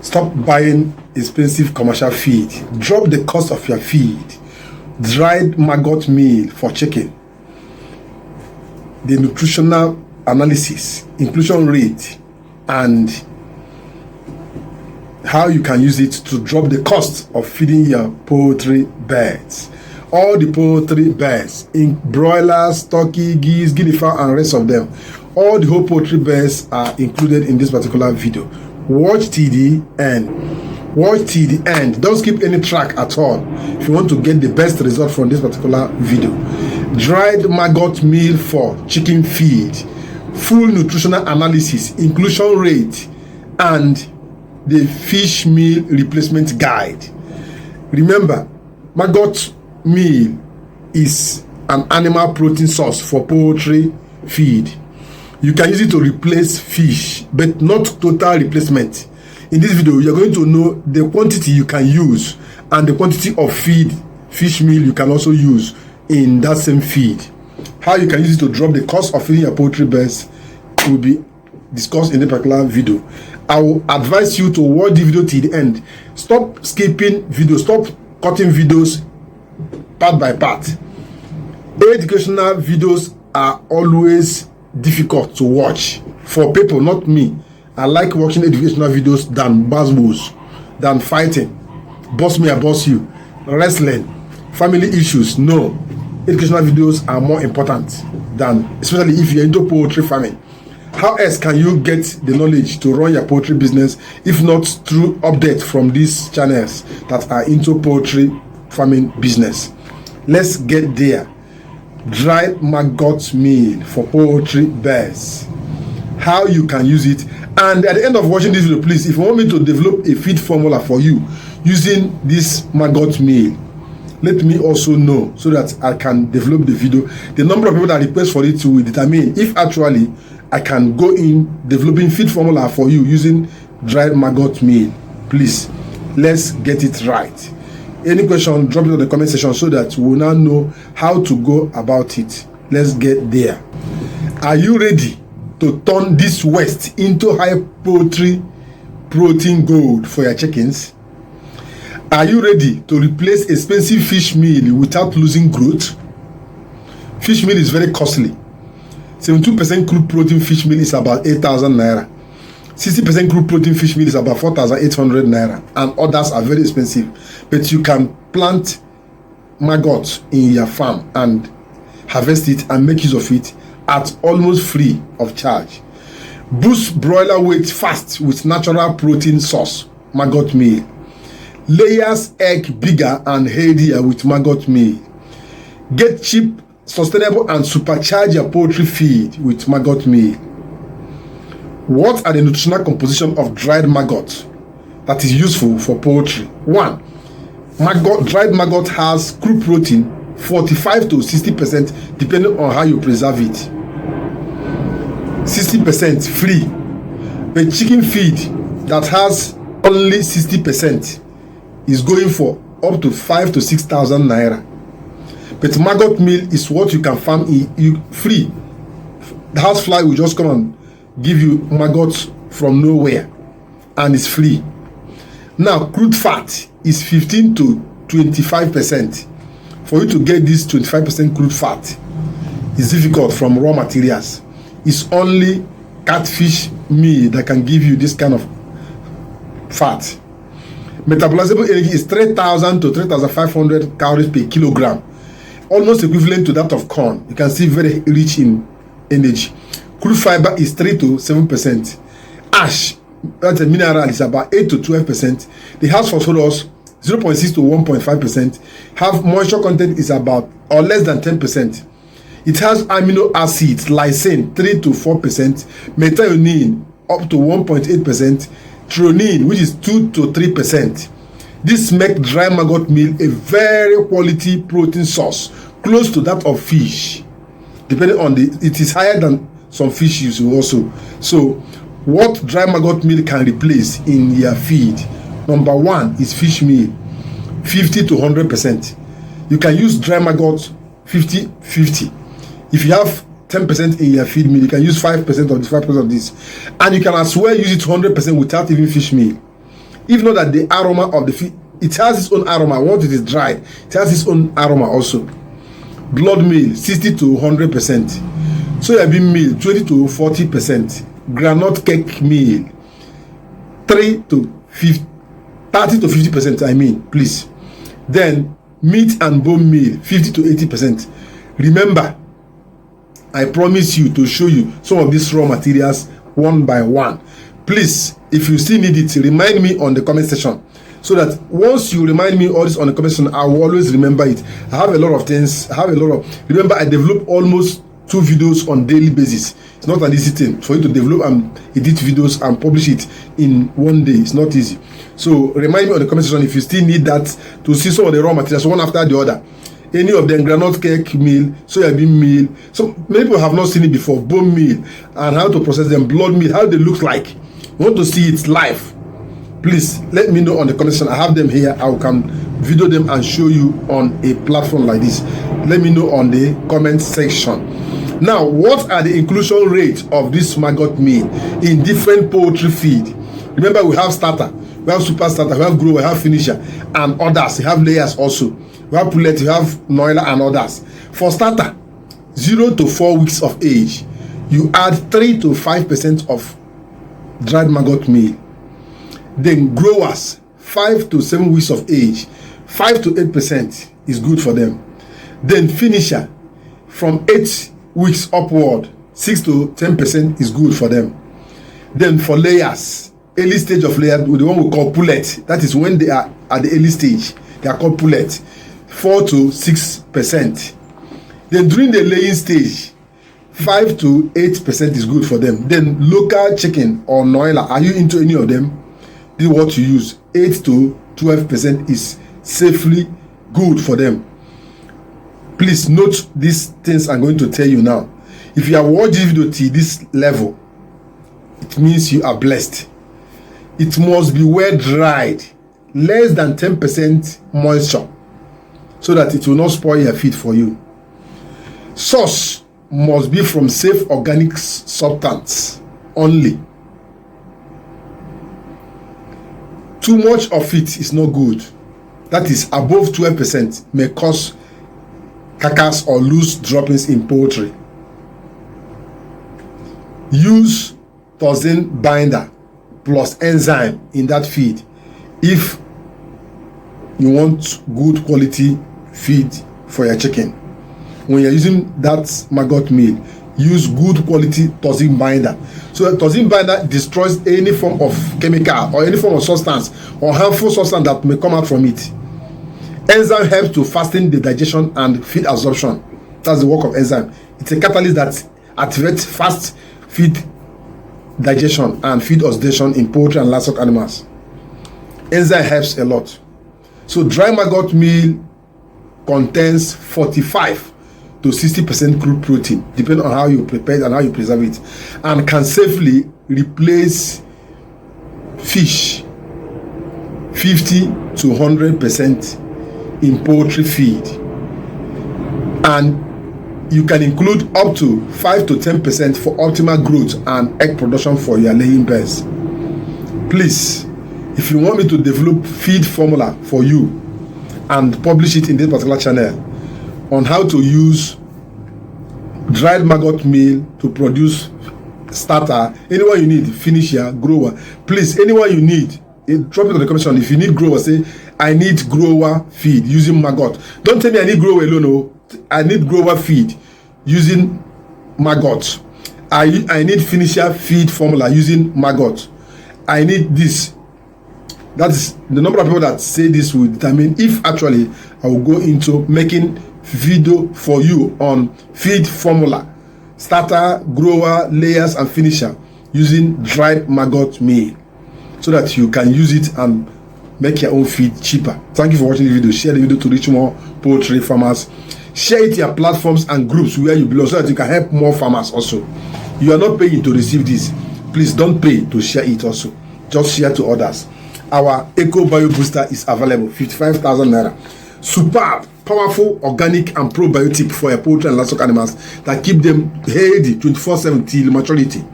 Stop buying expensive commercial feed. Drop the cost of your feed. Dried Maggot Meal for chicken. The nutritional analysis, inclusion rate, and how you can use it to drop the cost of feeding your poultry birds. All the poultry birds, in broilers, turkey, geese, guinea fowl, and rest of them, all the whole poultry birds are included in this particular video. Watch till the end. Watch till the end. Don't skip any track at all if you want to get the best result from this particular video. Dried Maggot Meal for chicken feed, full nutritional analysis, inclusion rate, and the fish meal replacement guide. Remember, Maggot Meal is an animal protein source for poultry feed. You can use it to replace fish, but not total replacement. In this video, you're going to know the quantity you can use and the quantity of fish meal you can also use in that same feed. How you can use it to drop the cost of feeding your poultry birds will be discussed in the particular video. I will advise you to watch the video till the end. Stop skipping videos, stop cutting videos part by part. Educational videos are always difficult to watch for people, not me. I like watching educational videos than buzzwords, than fighting, boss me, I boss you, wrestling, family issues. No, educational videos are more important than, especially if you're into poultry farming. How else can you get the knowledge to run your poultry business if not through updates from these channels that are into poultry farming business? Let's get there. Dried Maggot Meal for poultry birds. How you can use it. And at the end of watching this video, please, if you want me to develop a feed formula for you using this Maggot Meal, let me also know so that I can develop the video. The number of people that request for it will determine if actually I can go in developing feed formula for you using dried Maggot Meal. Please, let's get it right. Any question, drop it in the comment section so that we will now know how to go about it. Let's get there. Are you ready to turn this waste into high poultry protein gold for your chickens? Are you ready to replace expensive fish meal without losing growth? Fish meal is very costly. 72% crude protein fish meal is about 8,000 naira. 60% crude protein fish meal is about 4,800 naira, and others are very expensive. But you can plant maggots in your farm and harvest it and make use of it at almost free of charge. Boost broiler weight fast with natural protein source, Maggot Meal. Layers egg bigger and healthier with Maggot Meal. Get cheap, sustainable, and supercharge your poultry feed with Maggot Meal. What are the nutritional composition of dried maggot that is useful for poultry? 1. Dried maggot has crude protein 45 to 60% depending on how you preserve it. 60% free. But chicken feed that has only 60% is going for up to 5,000 to 6,000 naira. But Maggot Meal is what you can farm free. The housefly will just come and give you maggots from nowhere, and it's free. Now, crude fat is 15 to 25%. For you to get this 25% crude fat is difficult from raw materials. It's only catfish meal that can give you this kind of fat. Metabolizable energy is 3,000 to 3,500 calories per kilogram, almost equivalent to that of corn. You can see very rich in energy. Crude fiber is 3 to 7%. Ash, that's a mineral, is about 8 to 12%. The has phosphorus 0.6 to 1.5%. Have moisture content is about or less than 10%. It has amino acids, lysine 3 to 4%, methionine up to 1.8%, threonine which is 2 to 3%. This makes dry maggot meal a very quality protein source, close to that of fish. Depending on it is higher than some fish use also. So what dry maggot meal can replace in your feed? Number 1 is fish meal, 50 to 100%. You can use dry maggot 50-50. If you have 10% in your feed meal, you can use 5% of this, 5% of this, and you can as well use it 100% without even fish meal. If not that the aroma of the feed, it has its own aroma. Once it is dried, it has its own aroma also. Blood meal 60 to 100%. Soya bean meal 20 to 40%. Groundnut cake meal 30 to 50%. I mean, please. Then meat and bone meal 50 to 80%. Remember, I promise you to show you some of these raw materials one by one. Please, if you still need it, remind me on the comment section, so that once you remind me all this on the comment section, I will always remember it. I have a lot of things. Remember, I develop almost 2 videos on daily basis. It's not an easy thing for you to develop and edit videos and publish it in one day. It's not easy. So remind me on the comment section if you still need that, to see some of the raw materials one after the other. Any of them, groundnut cake meal, soya bean meal. So many people have not seen it before. Bone meal and how to process them. Blood meal, how they look like. You want to see it live? Please let me know on the comment section. I have them here. I can video them and show you on a platform like this. Let me know on the comment section. Now, what are the inclusion rates of this maggot meal in different poultry feed? Remember, we have starter, we have super starter, we have grower, we have finisher, and others. We have layers also. We have pullet, we have broiler, and others. For starter, 0 to 4 weeks of age, you add 3 to 5% of dried maggot meal. Then growers, 5 to 7 weeks of age, 5 to 8% is good for them. Then finisher, from 8 weeks upward, 6 to 10% is good for them. Then for layers, early stage of layer, the one we call pullet, that is when they are at the early stage, they are called pullet, 4 to 6%. Then during the laying stage, 5 to 8% is good for them. Then local chicken or broiler, are you into any of them? This is what you use. 8 to 12% is safely good for them. Please note these things I'm going to tell you now. If you have watched this video to this level, it means you are blessed. It must be well dried, less than 10% moisture, so that it will not spoil your feed for you. Source must be from safe organic substance only. Too much of it is not good. That is above 12% may cause carcass or loose droppings in poultry. Use toxin binder plus enzyme in that feed if you want good quality feed for your chicken. When you're using that maggot meal, use good quality toxin binder. So the toxin binder destroys any form of chemical or any form of substance or harmful substance that may come out from it. Enzyme helps to fasten the digestion and feed absorption. That's the work of enzyme. It's a catalyst that activates fast feed digestion and feed oxidation in poultry and livestock animals. Enzyme helps a lot. So dry maggot meal contains 45 to 60% crude protein, depending on how you prepare it and how you preserve it, and can safely replace fish 50 to 100% in poultry feed. And you can include up to 5 to 10% for optimal growth and egg production for your laying birds. Please, if you want me to develop feed formula for you and publish it in this particular channel on how to use dried maggot meal to produce starter, anyone you need, finisher, grower, please, anyone you need, drop it in the comment section. If you need grower, say I need grower feed using maggot. Don't tell me I need grower alone. No, I need grower feed using maggot. I need finisher feed formula using maggot. I need this. That is the number of people that say this will determine if actually I will go into making video for you on feed formula, starter, grower, layers, and finisher using dried maggot meal, so that you can use it and make your own feed cheaper. Thank you for watching the video. Share the video to reach more poultry farmers. Share it to your platforms and groups where you belong, so that you can help more farmers also. You are not paying to receive this. Please don't pay to share it also. Just share to others. Our Eco Bio Booster is available, 55,000 naira. Superb, powerful, organic, and probiotic for your poultry and livestock animals that keep them healthy 24/7 till maturity.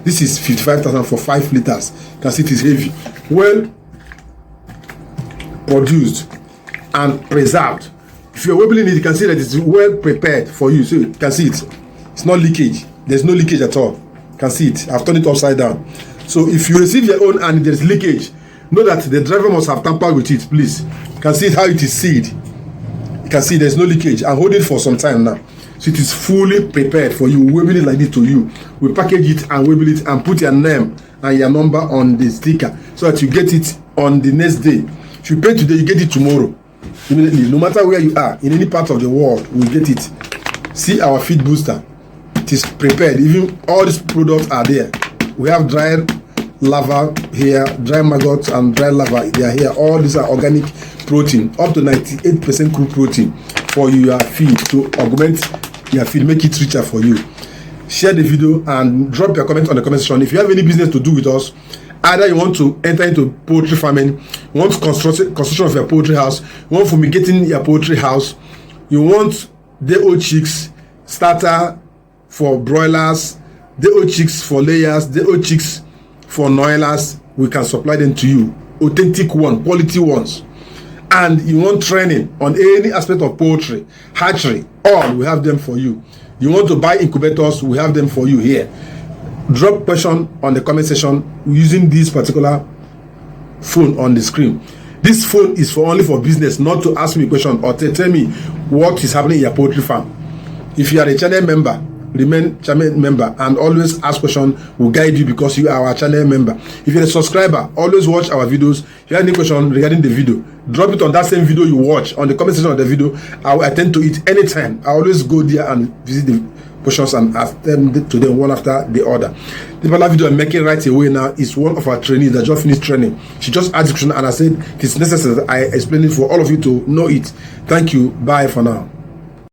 This is 55,000 for 5 liters. You can see it is heavy. Well produced and preserved. If you're opening it, you can see that it's well prepared for you. So you can see it. It's not leakage. There's no leakage at all. You can see it. I've turned it upside down. So if you receive your own and there's leakage, know that the driver must have tampered with it, please. You can see how it is sealed. You can see there's no leakage. I'm holding it for some time now. So it is fully prepared for you. We label it like this to you. We package it and label it and put your name and your number on the sticker so that you get it on the next day. If you pay today, you get it tomorrow. Immediately, no matter where you are, in any part of the world, we get it. See our feed booster. It is prepared. Even all these products are there. We have dried lava here, dry maggots and dry lava. They are here. All these are organic protein, up to 98% crude protein for your feed to augment your feed, make it richer for you. Share the video and drop your comment on the comment section. If you have any business to do with us, either you want to enter into poultry farming, you want construction of your poultry house, you want fumigating your poultry house, you want day-old chicks, starter for broilers, day-old chicks for layers, day-old chicks for noilers, we can supply them to you. Authentic one, quality ones. And you want training on any aspect of poultry, hatchery, all, we have them for you. You want to buy incubators, we have them for you here. Drop question on the comment section using this particular phone on the screen. This phone is only for business, not to ask me a question or tell me what is happening in your poultry farm. If you are a channel member, remain channel member and always ask questions. We'll guide you because you are our channel member. If you're a subscriber, always watch our videos. If you have any question regarding the video, drop it on that same video you watch on the comment section of the video. I will attend to it anytime. I always go there and visit the questions and ask them to them one after the other. The particular video I'm making right away now is one of our trainees that just finished training. She just asked the question and I said it is necessary that I explain it for all of you to know it. Thank you. Bye for now.